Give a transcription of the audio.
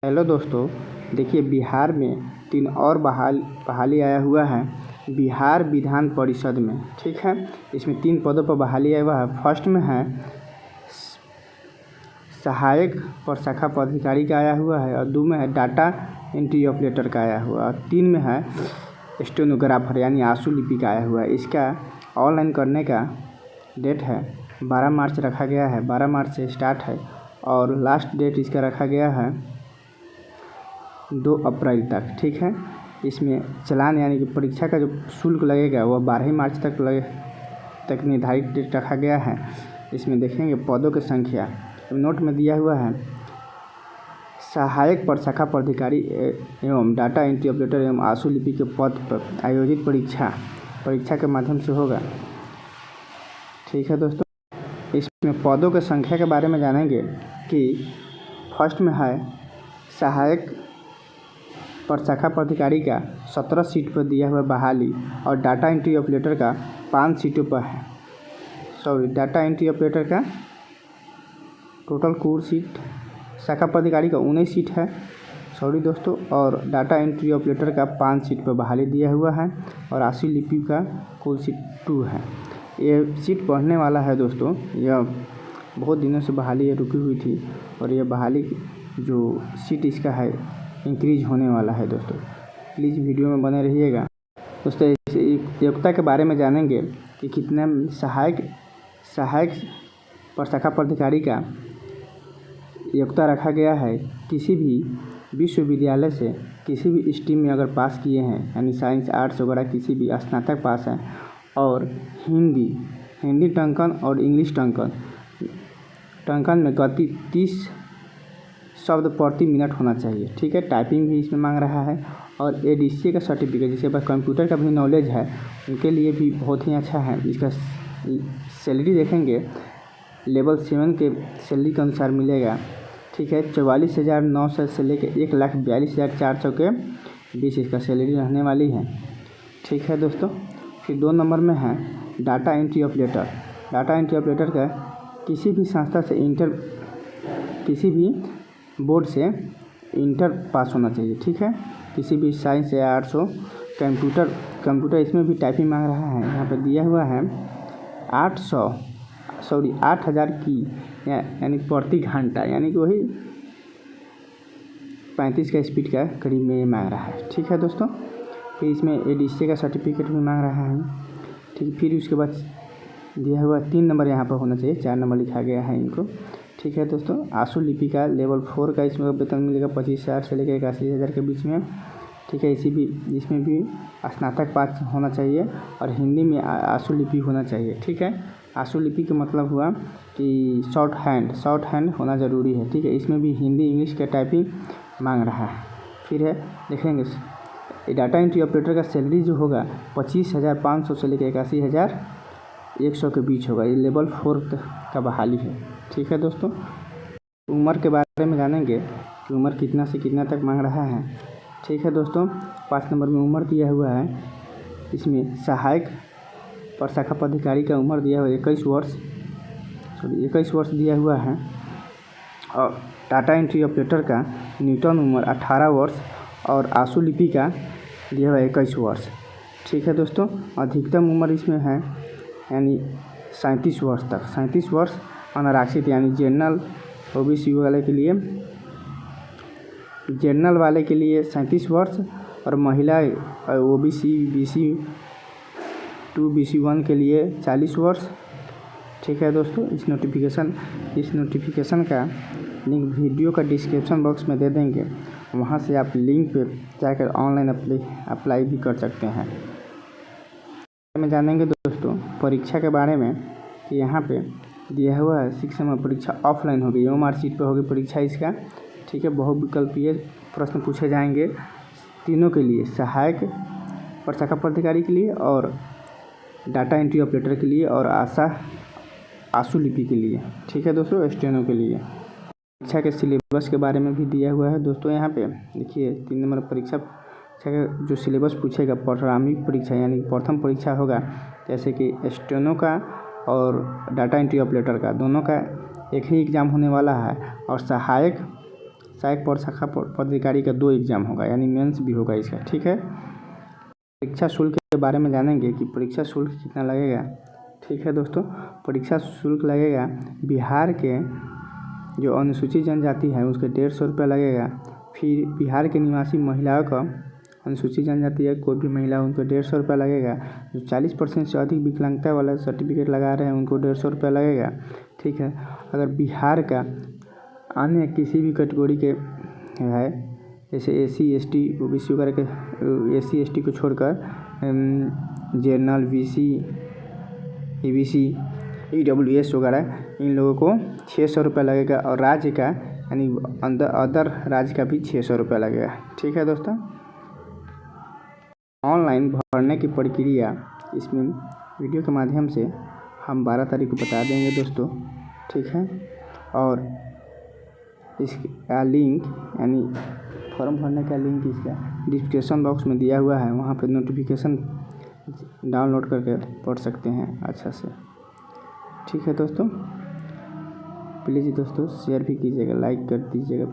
Hello दोस्तों, देखिए बिहार में 3 और बहाली आया हुआ है बिहार विधान परिषद में। ठीक है, इसमें 3 पदों पर बहाली आया हुआ है। फर्स्ट में है सहायक प्रशाखा पदाधिकारी का आया हुआ है, और 2 में है डाटा एंट्री ऑपरेटर का आया हुआ है, और 3 में है स्टेनोग्राफर यानी आंसू लिपि का आया हुआ है। इसका ऑनलाइन करने का डेट है 12 मार्च रखा गया है। 12 मार्च से स्टार्ट है और लास्ट डेट इसका रखा गया है 2 अप्रैल तक। ठीक है, इसमें चालान यानी कि परीक्षा का जो शुल्क लगेगा वह 12 मार्च तक निर्धारित डेट रखा गया है। इसमें देखेंगे पदों की संख्या नोट में दिया हुआ है। सहायक प्रशाखा पदाधिकारी एवं डाटा एंट्री ऑपरेटर एवं आंसू लिपि के पद पर आयोजित परीक्षा के माध्यम से होगा। ठीक है दोस्तों, इसमें पदों की संख्या के बारे में जानेंगे कि फर्स्ट में है सहायक प्रशाखा पदाधिकारी का 17 सीट पर दिया हुआ बहाली, और डाटा एंट्री ऑपरेटर का 5 सीटों पर है। डाटा एंट्री ऑपरेटर का टोटल कुल सीट, शाखा पदाधिकारी का 19 सीट है दोस्तों, और डाटा एंट्री ऑपरेटर का 5 सीट पर बहाली दिया हुआ है, और आंसू लिपि का कुल सीट 2 है। ये सीट बढ़ने वाला है दोस्तों, यह बहुत दिनों से बहाली रुकी हुई थी, और यह बहाली जो सीट इसका है इंक्रीज होने वाला है दोस्तों। प्लीज़ वीडियो में बने रहिएगा दोस्तों। योग्यता के बारे में जानेंगे कि कितने सहायक प्रशाखा पदाधिकारी का योग्यता रखा गया है। किसी भी विश्वविद्यालय से किसी भी स्ट्रीम में अगर पास किए हैं, यानी साइंस आर्ट्स वगैरह किसी भी स्नातक पास हैं, और हिंदी टंकन और इंग्लिश टंकन में गति 30 शब्द प्रति मिनट होना चाहिए। ठीक है, टाइपिंग भी इसमें मांग रहा है, और एडीसीए का सर्टिफिकेट, जिसके पास कंप्यूटर का भी नॉलेज है उनके लिए भी बहुत ही अच्छा है। इसका सैलरी देखेंगे लेवल 7 के सैलरी के अनुसार मिलेगा। ठीक है, 44,900 से लेकर 1,42,400 के बीच इसका सैलरी रहने वाली है। ठीक है दोस्तों, फिर 2 नंबर में है data entry operator. Data entry operator का किसी भी संस्था से किसी भी बोर्ड से इंटर पास होना चाहिए। ठीक है, किसी भी साइंस या आर्ट्स हो। कंप्यूटर इसमें भी टाइपिंग मांग रहा है। यहाँ पर दिया हुआ है 8,000 की यानी प्रति घंटा, यानी कि वही 35 का स्पीड का करीब में ये मांग रहा है। ठीक है दोस्तों, फिर इसमें एडीसीए का सर्टिफिकेट भी मांग रहा है। ठीक, फिर उसके बाद दिया हुआ 3 नंबर यहाँ पर होना चाहिए, 4 नंबर लिखा गया है इनको। ठीक है दोस्तों, आंसू लिपि का लेवल 4 का इसमें वेतन मिलेगा 25,000 से लेकर 81,000 के बीच में। ठीक है, इसमें भी स्नातक पास होना चाहिए, और हिंदी में आंसू लिपि होना चाहिए। ठीक है, आंसू लिपि का मतलब हुआ कि शॉर्ट हैंड होना ज़रूरी है। ठीक है, इसमें भी हिंदी इंग्लिश का टाइपिंग मांग रहा है। फिर है देखेंगे डाटा एंट्री ऑपरेटर का सैलरी जो होगा 25,500 से लेकर 81,100 के बीच होगा। ये लेवल 4 का बहाली है। ठीक है दोस्तों, उम्र के बारे में जानेंगे कि उम्र कितना से कितना तक मांग रहा है। ठीक है दोस्तों, 5 नंबर में उम्र दिया हुआ है। इसमें सहायक प्रशाखा पदाधिकारी का उम्र दिया हुआ 21 वर्ष दिया हुआ है, और डाटा एंट्री ऑपरेटर का न्यूनतम उम्र 18 वर्ष, और आंसू लिपि का दिया हुआ 21 वर्ष। ठीक है दोस्तों, अधिकतम उम्र इसमें है यानी 37 वर्ष तक। 37 वर्ष अनारक्षित यानी जनरल ओबीसी वाले के लिए 37 वर्ष, और महिला ओबीसी BC 2 BC 1 के लिए 40 वर्ष। ठीक है दोस्तों, इस नोटिफिकेशन का लिंक वीडियो का डिस्क्रिप्शन बॉक्स में दे देंगे, वहां से आप लिंक पे जाकर ऑनलाइन अप्लाई भी कर सकते हैं। में जानेंगे दोस्तों परीक्षा के बारे में कि यहाँ पे दिया हुआ है 6 नंबर परीक्षा ऑफलाइन होगी, OMR सीट पर होगी परीक्षा इसका। ठीक है, बहुविकल्पीय प्रश्न पूछे जाएंगे तीनों के लिए, सहायक प्रशाखा पदाधिकारी के लिए, और डाटा एंट्री ऑपरेटर के लिए, और आंसू लिपि के लिए। ठीक है दोस्तों, स्टेनो के लिए। परीक्षा के सिलेबस के बारे में भी दिया हुआ है दोस्तों। यहाँ पे देखिए 3 नंबर परीक्षा का जो सिलेबस पूछेगा, प्रारंभिक परीक्षा यानी प्रथम परीक्षा होगा, जैसे कि स्टेनो का और डाटा एंट्री ऑपरेटर का, दोनों का एक ही एग्ज़ाम होने वाला है। और सहायक सहायक प्रशाखा पदाधिकारी का 2 एग्ज़ाम होगा, यानी मेंस भी होगा इसका। ठीक है, परीक्षा शुल्क के बारे में जानेंगे कि परीक्षा शुल्क कितना लगेगा। ठीक है दोस्तों, परीक्षा शुल्क लगेगा बिहार के जो अनुसूचित जनजाति है उसके 150 रुपये लगेगा। फिर बिहार के निवासी महिलाओं का, अनुसूचित जनजाति है कोई भी महिला, उनको 150 रुपये लगेगा। जो 40% से अधिक विकलांगता वाला सर्टिफिकेट लगा रहे हैं उनको 150 रुपये लगेगा। ठीक है, अगर बिहार का अन्य किसी भी कैटेगरी के है, जैसे SC ST OBC वगैरह के, SC ST को छोड़कर जनरल, BC EBC EWS वगैरह, इन लोगों को 600 रुपये लगेगा। और राज्य का यानी अदर राज्य का भी 600 रुपये लगेगा। ठीक है दोस्तों, ऑनलाइन भरने की प्रक्रिया इसमें वीडियो के माध्यम से हम 12 तारीख को बता देंगे दोस्तों। ठीक है, और इसका लिंक यानी फॉर्म भरने का लिंक इसका डिस्क्रिप्शन बॉक्स में दिया हुआ है, वहाँ पर नोटिफिकेशन डाउनलोड करके पढ़ सकते हैं अच्छा से। ठीक है दोस्तों, प्लीज़ दोस्तों शेयर भी कीजिएगा, लाइक कर दीजिएगा।